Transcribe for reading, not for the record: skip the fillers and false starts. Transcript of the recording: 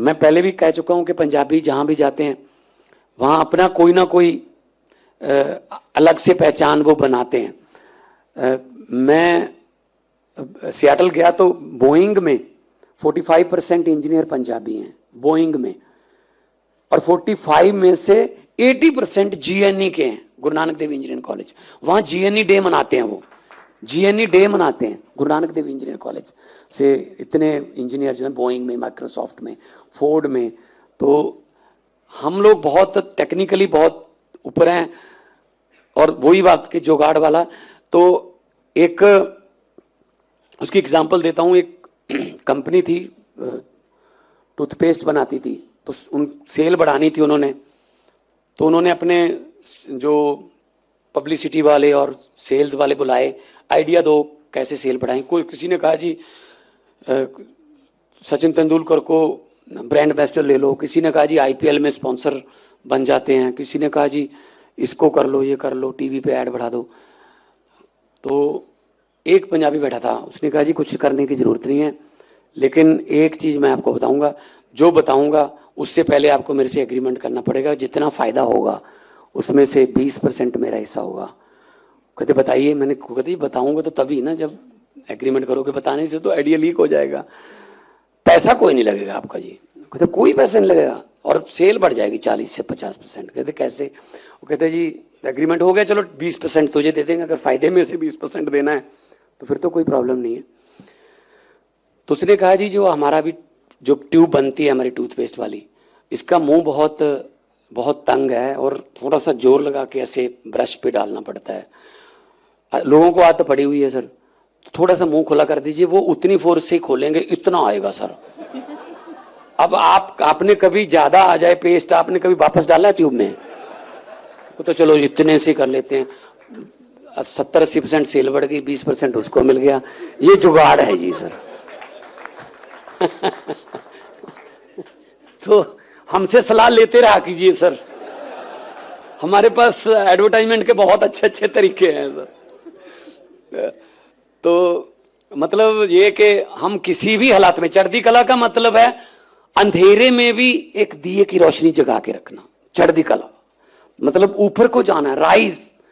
मैं पहले भी कह चुका हूं कि पंजाबी जहां भी जाते हैं वहां अपना कोई ना कोई अलग से पहचान वो बनाते हैं। मैं सियाटल गया तो बोइंग में 45% इंजीनियर पंजाबी हैं बोइंग में, और 45 में से 80% जीएनई के हैं, गुरु नानक देव इंजीनियरिंग कॉलेज। वहां जीएनई डे मनाते हैं, वो जीएनई डे मनाते हैं गुरु नानक देव इंजीनियरिंग कॉलेज से। इतने इंजीनियर जो हैं बोइंग में, माइक्रोसॉफ्ट में, फोर्ड में। तो हम लोग बहुत टेक्निकली बहुत ऊपर हैं। और वही बात कि जुगाड़ वाला, तो एक उसकी एग्जांपल देता हूं। एक कंपनी थी, टूथपेस्ट बनाती थी, तो उन सेल बढ़ानी थी उन्होंने, तो उन्होंने अपने जो पब्लिसिटी वाले और सेल्स वाले बुलाए, आइडिया दो कैसे सेल बढ़ाएं। कोई किसी ने कहा जी सचिन तेंदुलकर को ब्रांड एम्बेसडर ले लो, किसी ने कहा जी आईपीएल में स्पॉन्सर बन जाते हैं, किसी ने कहा जी इसको कर लो, ये कर लो, टीवी पे ऐड बढ़ा दो। तो एक पंजाबी बैठा था, उसने कहा जी कुछ करने की जरूरत नहीं है, लेकिन एक चीज मैं आपको बताऊंगा, जो बताऊंगा उससे पहले आपको मेरे से एग्रीमेंट करना पड़ेगा, जितना फायदा होगा उसमें से 20% मेरा हिस्सा होगा। कहते बताइए। मैंने कहते बताऊंगा तो तभी ना, जब एग्रीमेंट करोगे, बताने से तो आइडिया लीक हो जाएगा। पैसा कोई नहीं लगेगा आपका जी। कहते कोई पैसा नहीं लगेगा और सेल बढ़ जाएगी 40 से 50%। कहते कैसे? वो कहते जी एग्रीमेंट हो गया, चलो 20% तुझे दे देंगे, अगर फायदे में से 20% देना है तो फिर तो कोई प्रॉब्लम नहीं है। तो उसने कहा जी जो हमारा भी जो ट्यूब बनती है हमारी टूथपेस्ट वाली, इसका मुंह बहुत बहुत तंग है और थोड़ा सा जोर लगा के ऐसे ब्रश पे डालना पड़ता है। लोगों को आदत पड़ी हुई है सर, तो थोड़ा सा मुंह खुला कर दीजिए, वो उतनी फोर्स से खोलेंगे इतना आएगा सर। अब आपने कभी ज्यादा आ जाए पेस्ट, आपने कभी वापस डाला है ट्यूब में? तो चलो इतने से कर लेते हैं, 70-80% सेल बढ़ गई, 20% उसको मिल गया। ये जुगाड़ है जी सर। तो हमसे सलाह लेते रहा कीजिए सर, हमारे पास एडवर्टाइजमेंट के बहुत अच्छे अच्छे तरीके हैं सर। तो मतलब ये कि हम किसी भी हालात में, चढ़ती कला का मतलब है अंधेरे में भी एक दिए की रोशनी जगा के रखना। चढ़ती कला मतलब ऊपर को जाना है, राइज